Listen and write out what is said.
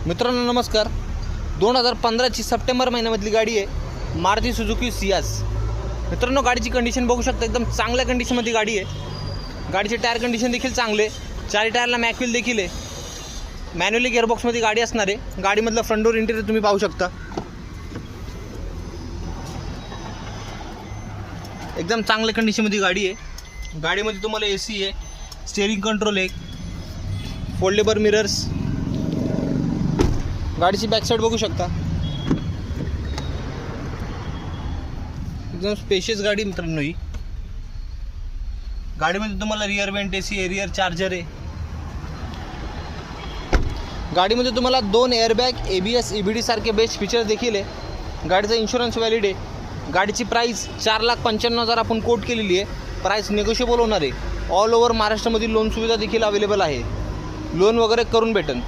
मित्रांनो नमस्कार. 2015ची सप्टेंबर महिन्यामधली गाडी आहे मारुती सुझुकी सियाज. मित्रांनो गाडीची कंडिशन बघू शकता, एकदम चांगल्या कंडिशनमध्ये गाडी आहे. गाडीचे टायर कंडिशन देखील चांगले, चारी टायरला मॅकव्हील देखील आहे. मॅन्युअली गिअरबॉक्समध्ये गाडी असणार आहे. गाडीमधलं फ्रंट डोर इंटिरियर तुम्ही पाहू शकता, एकदम चांगल्या कंडिशनमध्ये गाडी आहे. गाडीमध्ये तुम्हाला AC आहे, स्टेअरिंग कंट्रोल आहे, फोल्डेबल मिरर्स. गाडीची बॅक साईड बघू शकता, एकदम स्पेशियस गाडी मित्रांनो. ही गाडीमध्ये तुम्हाला रिअर वेंट AC आहे, रिअर चार्जर आहे. गाडीमध्ये तुम्हाला 2 एअरबॅग, ABS EBD सारखे बेस्ट फीचर देखील आहे. गाडीचा इन्शुरन्स व्हॅलिड आहे. गाडीची प्राईस 4,95,000 आपण कोट केलेली आहे. प्राईस निगोशिएबल होणार आहे. ऑल ओव्हर महाराष्ट्रामध्ये लोन सुविधा देखील अवेलेबल आहे. लोन वगैरे करून भेटेल.